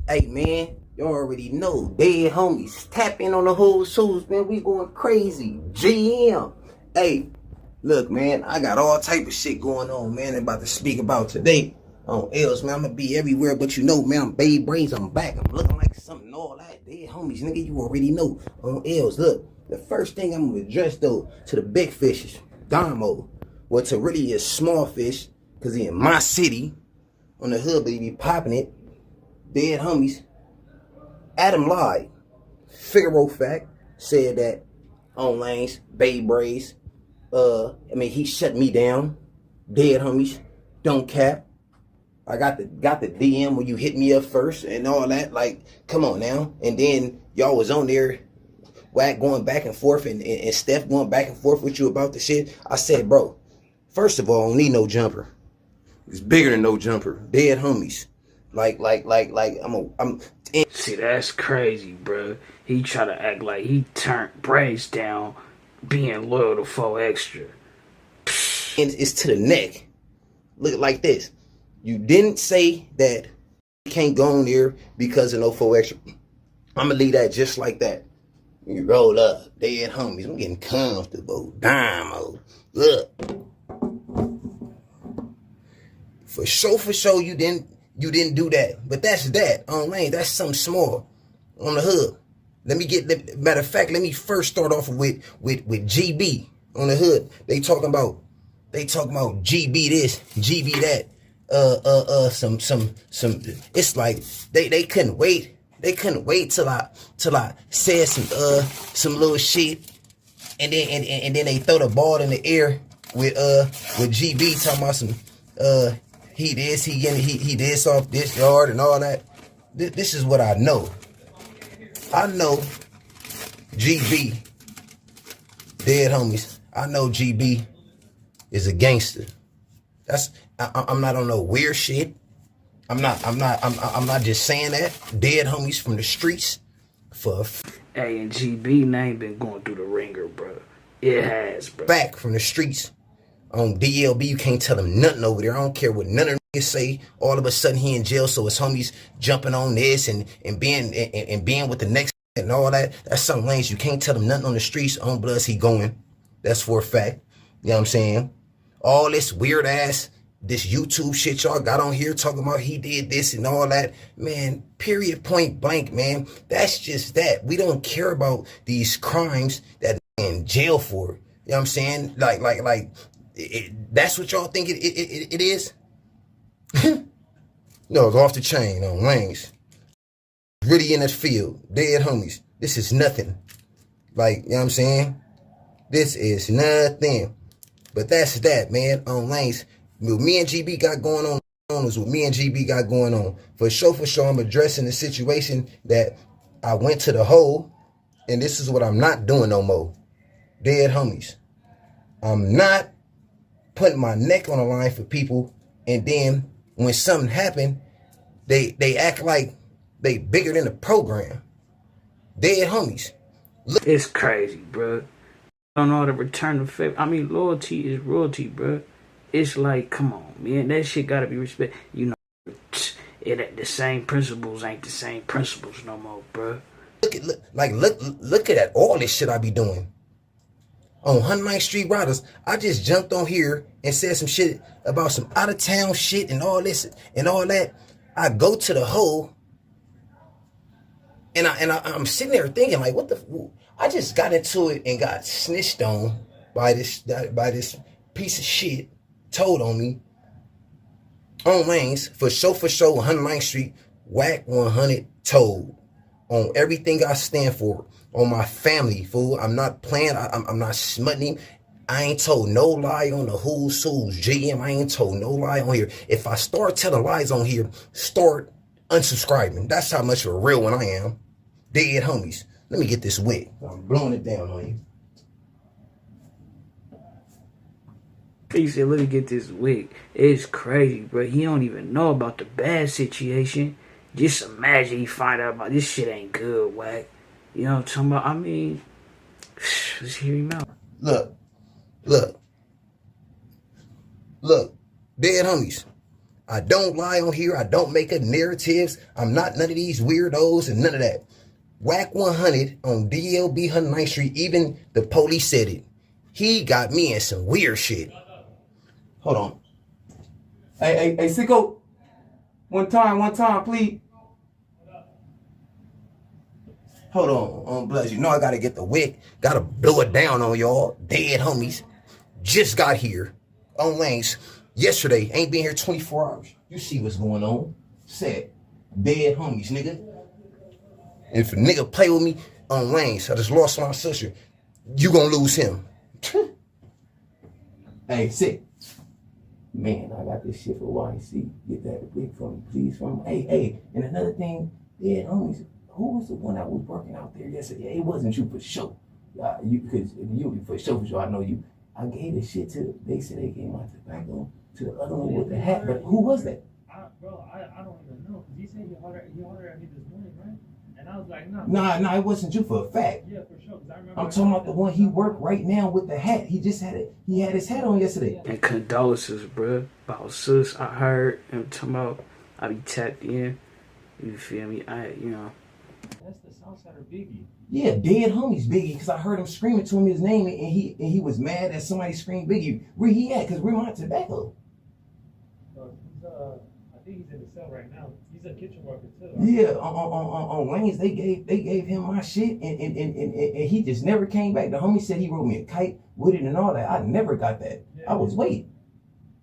Hey man, you already know. Dead homies. Tap in on the whole shows, man. We going crazy. GM. Hey, look, man, I got all type of shit going on, man. I'm about to speak about today on L's, man. I'm gonna be everywhere, but you know, man, I'm Braze. I'm back. I'm looking like something all that. Dead homies, nigga, you already know. On L's, look. The first thing I'm gonna address though to the big fishes, Damo. Well, to really a small fish, cause he in my city on the hood, but he be popping it. Dead homies. Adam lied. Figaro fact said that on lanes, Braze. He shut me down. Dead homies. Don't cap. I got the DM when you hit me up first and all that. Like, come on now. And then y'all was on there, Wack going back and forth, and Steph going back and forth with you about the shit. I said, bro, first of all, I don't need no jumper. It's bigger than no jumper. Dead homies. See, that's crazy, bro. He try to act like he turned Braze down being loyal to 4 Extra. And it's to the neck. Look like this. You didn't say that you can't go on there because of no 4 Extra. I'm gonna leave that just like that. You roll up, dead homies. I'm getting comfortable. Damo. Look. For sure, you didn't do that. But that's that. On lane, that's something small. On the hood. Matter of fact, let me first start off with GB on the hood. They talking about GB this, GB that. It's like they couldn't wait. They couldn't wait till I said some little shit, and then they throw the ball in the air with GB talking about some he this off this yard and all that. This is what I know. I know GB, dead homies. I know GB is a gangster. I'm not on no weird shit. I'm not just saying that. Dead homies from the streets. Hey, and GB name been going through the ringer, bro. It has, bro. Back from the streets. On DLB, you can't tell him nothing over there. I don't care what none of them say. All of a sudden he in jail, so his homies jumping on this and being with the next and all that. That's some lanes. You can't tell him nothing on the streets. On Bloods, he going. That's for a fact. You know what I'm saying? All this weird ass, this YouTube shit y'all got on here talking about he did this and all that. Man, period, point blank, man. That's just that. We don't care about these crimes that in jail for. You know what I'm saying? That's what y'all think it is? No, it's off the chain on lanes. Really in the field. Dead homies. This is nothing. Like, you know what I'm saying? This is nothing. But that's that, man. On lanes. What me and GB got going on is what me and GB got going on. For sure, I'm addressing the situation that I went to the hole, and this is what I'm not doing no more. Dead homies. I'm not putting my neck on the line for people, and then when something happened, they act like they bigger than the program. Dead homies. Look. It's crazy, bro. I don't know how to return the favor. I mean, loyalty is royalty, bro. It's like, come on, man. That shit gotta be respect. You know, the same principles ain't the same principles no more, bro. Look at all this shit I be doing. On 109th Street Riders, I just jumped on here and said some shit about some out of town shit and all this and all that. I go to the hole, and I'm sitting there thinking like, what the? I just got into it and got snitched on by this piece of shit. Told on me on lanes for sure 109th Street Wack100 told on everything I stand for, on my family, fool. I'm not playing. I'm not smutting. I ain't told no lie on the who's GM. I ain't told no lie on here. If I start telling lies on here, start unsubscribing. That's how much of a real one I am. Dead homies. Let me get this wet. I'm blowing it down on you. He said, let me get this wig. It's crazy, bro. He don't even know about the bad situation. Just imagine he find out about this shit ain't good, Wack. You know what I'm talking about? I mean, let's hear him out. Look. Dead homies. I don't lie on here. I don't make up narratives. I'm not none of these weirdos and none of that. Wack100 on DLB 109th Street. Even the police said it. He got me in some weird shit. Hold on. Hey, sicko. One time, please. Hold on, bless you. Know I gotta get the wick. Gotta blow it down on y'all. Dead homies. Just got here. On lanes. Yesterday. Ain't been here 24 hours. You see what's going on. Sad. Dead homies, nigga. If a nigga play with me on lanes, I just lost my sister. You gonna lose him. Hey, sick. Man, I got this shit for YC. Get that wick for me, please. Hey. And another thing, dead homies. Who was the one that was working out there yesterday? It wasn't you for sure. Because you for sure, I know you. I gave this shit to, they said they gave my tobacco to the other one with the hat, but who was that? Bro, I don't even know. Because he said he hollered at me this morning, right? And I was like, Nah, it wasn't you for a fact. Yeah, for sure. I remember I'm talking about the one he worked right now with the hat. He just had it. He had his hat on yesterday. And condolences, bro. About sis, I heard him talking about I be tapped in. You feel me? That's the Southsider Biggie. Yeah, dead homies Biggie, because I heard him screaming to him his name, and he was mad that somebody screamed Biggie. Where he at? Because we're on tobacco. I think he's in the cell right now. He's a kitchen worker too. Yeah, on lanes they gave him my shit, and he just never came back. The homie said he wrote me a kite with it and all that. I never got that. Yeah. I was waiting.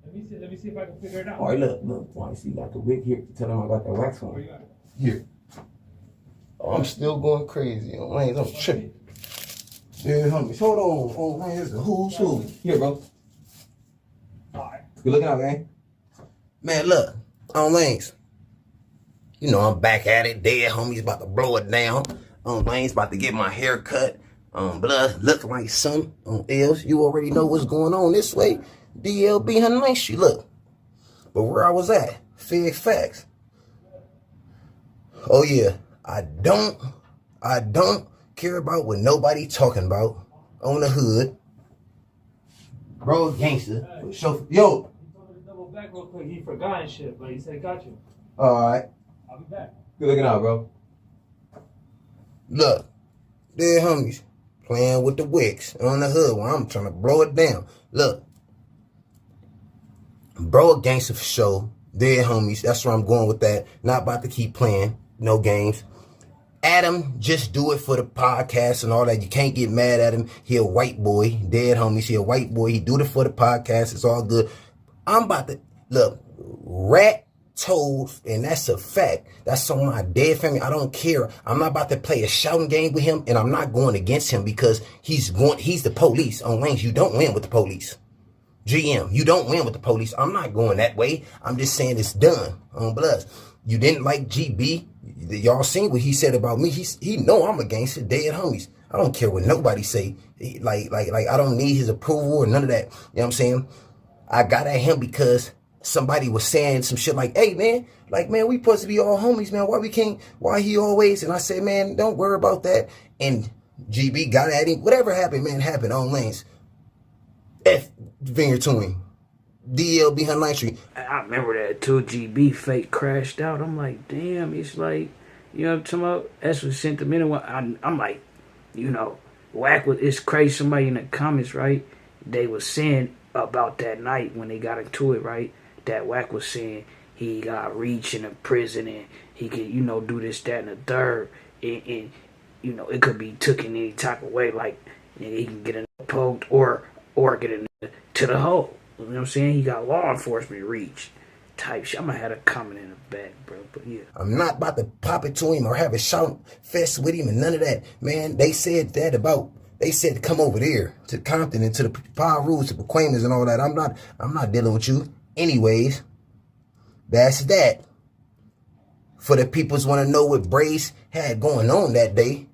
Let me see if I can figure it out. All right, look. I see you got the wig here. Tell him I got that wax on. Where you at? Here. Oh, I'm still going crazy on lanes. I'm tripping. Yeah, homies. Hold on. Lanes, the who's who. Here, bro. Alright. Good looking out, man. Man, look. On lanes. You know, I'm back at it. Dead homies about to blow it down. On lanes about to get my hair cut. Blood look like something. On L's, you already know what's going on this way. DLB 109th Street. Look. But where I was at, fig facts. Oh yeah. I don't care about what nobody talking about on the hood. Bro, gangster. Yo. He told me to double back real quick. He forgot and shit, but he said, got you. Alright. I'll be back. Good looking out, bro. Look. Dead homies. Playing with the wicks on the hood while I'm trying to blow it down. Look. Bro, a gangster for sure. Dead homies. That's where I'm going with that. Not about to keep playing. No games. Adam, just do it for the podcast and all that. You can't get mad at him. He a white boy. Dead homies. He a white boy. He do it for the podcast. It's all good. I'm about to, look, rat told, and that's a fact. That's on my dead family. I don't care. I'm not about to play a shouting game with him, and I'm not going against him because he's the police on lanes. You don't win with the police. GM, you don't win with the police. I'm not going that way. I'm just saying it's done on Bloods. You didn't like GB. Y'all seen what he said about me. He know I'm a gangster. Dead homies. I don't care what nobody say. Like I don't need his approval or none of that. You know what I'm saying? I got at him because somebody was saying some shit like, hey man, we supposed to be all homies, man. Why he always? And I said, man, don't worry about that. And GB got at him. Whatever happened, man, happened on lanes. F finger to him. DLB 109th Street. I remember that too. GB fake crashed out. I'm like, damn, it's like, you know what I'm talking about? That's what sentimental. I'm like, you know, Wack was, it's crazy. Somebody in the comments, right? They was saying about that night when they got into it, right? That Wack was saying he got reached in a prison and he could, you know, do this, that, and the third. And you know, it could be took in any type of way, like he can get poked or get in to the hole. You know what I'm saying? He got law enforcement reach type shit. I'm gonna have a comment in the back, bro. But yeah. I'm not about to pop it to him or have a shout fest with him and none of that. Man, they said to come over there to Compton and to the Power Rules, to Paquamas and all that. I'm not dealing with you. Anyways, that's that. For the peoples want to know what Braze had going on that day.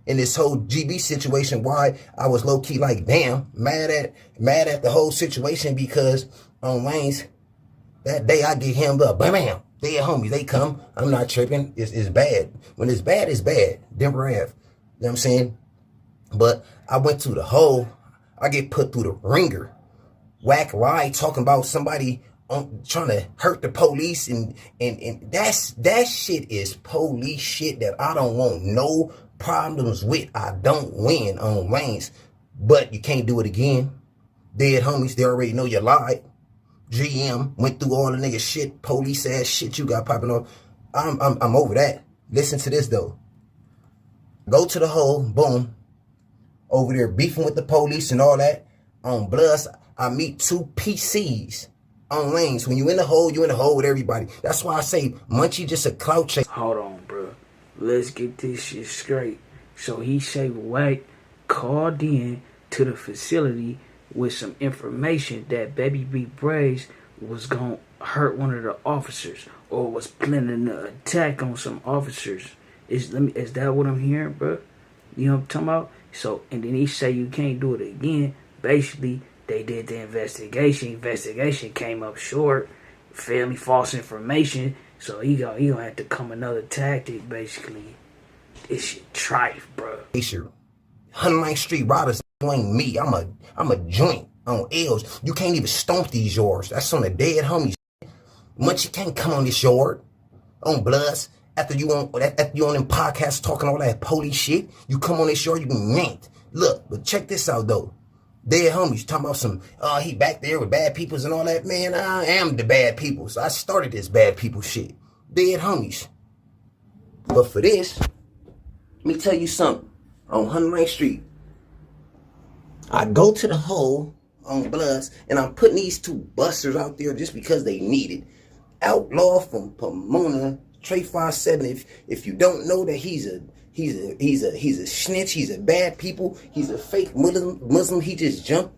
In this whole GB situation, why I was low-key like, damn, mad at the whole situation because on lanes, that day I get him up, bam, they homies, they come. I'm not tripping. It's bad. When it's bad, it's bad. Denver Ave. You know what I'm saying? But I went to the hole. I get put through the ringer. Wack lied talking about somebody on trying to hurt the police, and that shit is police shit that I don't want no problems with. I don't win on lanes, but you can't do it again. Dead homies, they already know you lied. GM went through all the nigga shit, police ass shit you got popping off. I'm over that. Listen to this though. Go to the hole, boom. Over there beefing with the police and all that. On Bloods, I meet 2 PCs on lanes. When you in the hole, you in the hole with everybody. That's why I say Munchie just a clout chase. Hold on, bro. Let's get this shit straight. So he say Wack called in to the facility with some information that Baby B Braze was gonna hurt one of the officers or was planning an attack on some officers. Is that what I'm hearing, bro? You know what I'm talking about? So, and then he say you can't do it again. Basically, they did the investigation. Investigation came up short. Feel me? False information. So he gonna have to come another tactic. Basically, this shit trife, bro. 109th Street Riders ain't me. I'm a joint on L's. You can't even stomp these yards. That's on the dead homies. Munchie can't come on this yard on Bloods. After you on them podcasts talking all that police shit, you come on this yard, you can yanked. Look, but check this out though. Dead homies talking about some, he back there with bad peoples and all that. Man, I am the bad peoples. I started this bad people shit. Dead homies. But for this, let me tell you something. On 109th Street, I go to the hole on Bloods, and I'm putting these 2 busters out there just because they need it. Outlaw from Pomona, Trey 57. If you don't know that he's a snitch, he's a bad people, he's a fake Muslim. He just jumped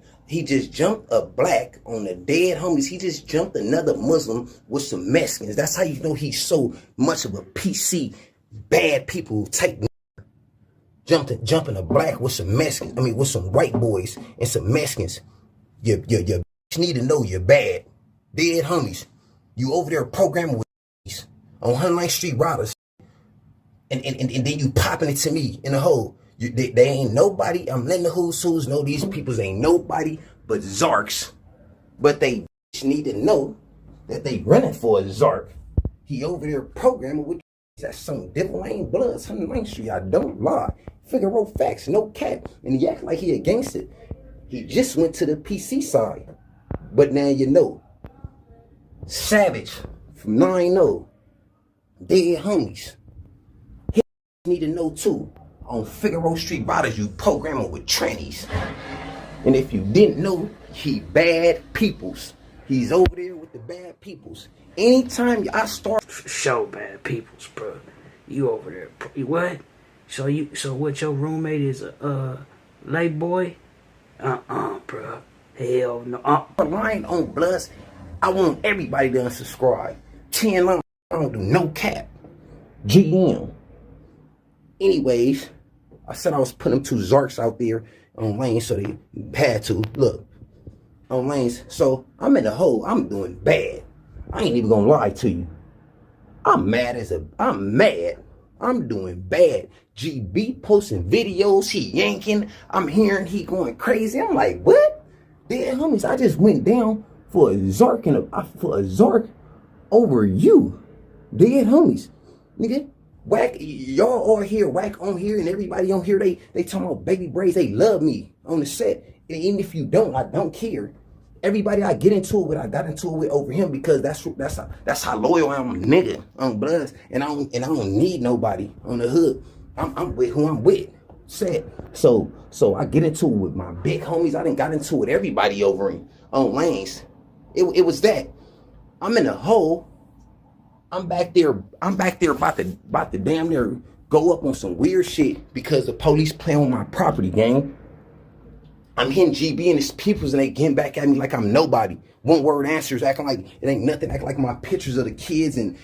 a black on the dead homies. He just jumped another Muslim with some Mexicans. That's how you know he's so much of a PC bad people type. Jumping a black with some Mexicans. I mean, with some white boys and some Mexicans. You need to know you're bad. Dead homies. You over there programming with these on 109th Street Riders. And then you popping it to me in the hole. They ain't nobody. I'm letting the who's know these peoples ain't nobody but Zarks. But they need to know that they running for a Zark. He over there programming with that's some devil ain't Bloods, 109th Street. I don't lie. Figaro facts, no cap. And he act like he against it. He just went to the PC side. But now you know. Savage from 9-0. Dead homies. He need to know too. On Figaro Street Riders, you programming with trannies. And if you didn't know, he bad peoples. He's over there with the bad peoples. Anytime I start show bad peoples, bro. You over there. What? So what, your roommate is a lay boy? Bro. Hell no. Lying on Bloods, I want everybody to unsubscribe. 10 I don't do no cap. GM. Anyways, I said I was putting them 2 Zarks out there on lanes, so they had to. Look. On lanes. So I'm in the hole. I'm doing bad. I ain't even gonna lie to you. I'm mad. I'm doing bad. GB posting videos, he yanking. I'm hearing he going crazy. I'm like, what? Dead homies, I just went down for a Zark over you. Dead homies. Nigga, Wack, y'all all here, Wack on here, and everybody on here, they talking about Baby Braze, they love me on the set. And even if you don't, I don't care. Everybody I get into it with, I got into it with over him because that's how loyal I am, nigga, on Bloods, and I don't need nobody on the hood. I'm with who I'm with. Said so I get into it with my big homies. I done got into it with everybody over on lanes. It was that. I'm in a hole. I'm back there about to damn near go up on some weird shit because the police play on my property, gang. I'm hitting GB and his peoples and they getting back at me like I'm nobody. One word answers, acting like it ain't nothing, acting like my pictures of the kids and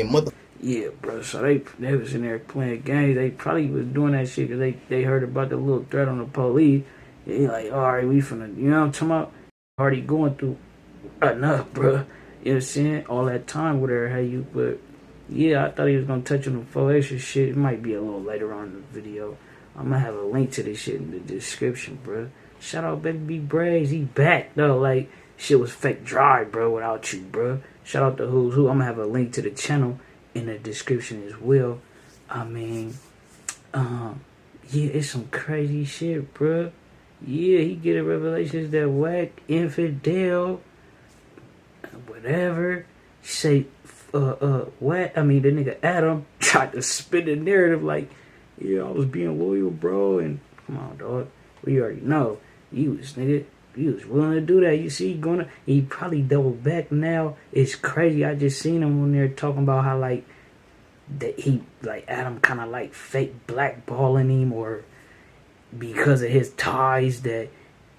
mother. Yeah, bro. So they was in there playing games. They probably was doing that shit because they heard about the little threat on the police. They like, all right, we finna, you know what I'm talking about? Already going through enough, bro. You know what I'm saying? All that time with her, hey, you, but yeah, I thought he was gonna touch on the 4 extra shit. It might be a little later on in the video. I'm gonna have a link to this shit in the description, bro. Shout out Baby Braze. He back though. Like, shit was fake dry, bro, without you, bro. Shout out to Who's Who. I'm gonna have a link to the channel in the description as well. I mean, yeah, it's some crazy shit, bro. Yeah, he get a revelations that Wack, infidel, whatever. Say, Wack, I mean, the nigga Adam tried to spin the narrative like, yeah, I was being loyal, bro, and come on, dog. We already know. You was willing to do that. You see, he probably doubled back now. It's crazy. I just seen him on there talking about how, like, that he, like, Adam kind of, like, fake blackballing him, or because of his ties that,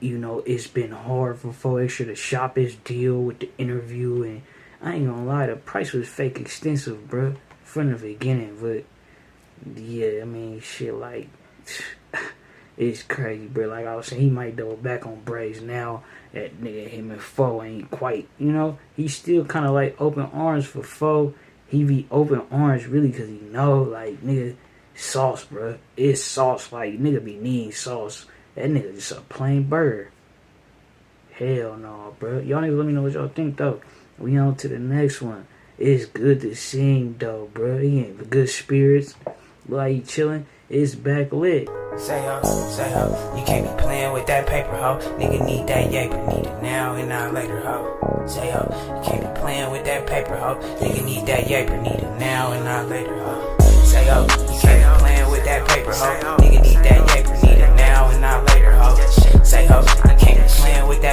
you know, it's been hard for 4Extra to shop his deal with the interview. And I ain't gonna lie, the price was fake extensive, bro, from the beginning. But yeah, I mean, shit, like, it's crazy, bro. Like I was saying, he might double back on Braze now that nigga him and Foe ain't quite, you know, he's still kind of like open arms for Foe. He be open arms really because he know, like, nigga, sauce, bro. It's sauce. Like, nigga be needing sauce. That nigga just a plain burger. Hell no, bro. Y'all niggas let me know what y'all think, though. We on to the next one. It's good to see him, though, bro. He in good spirits. Look like he chilling. It's back lit. Say ho, you can't be playing with that paper, ho. Nigga need that yaper, need it now and not later, ho. Say ho, you can't be playing with that paper, ho. Nigga need that yaper, need it now and not later, ho. Say ho, you can't be playing with that paper, ho. Nigga need that yaper, need it now and not later, ho. Say ho, you can't be playing with that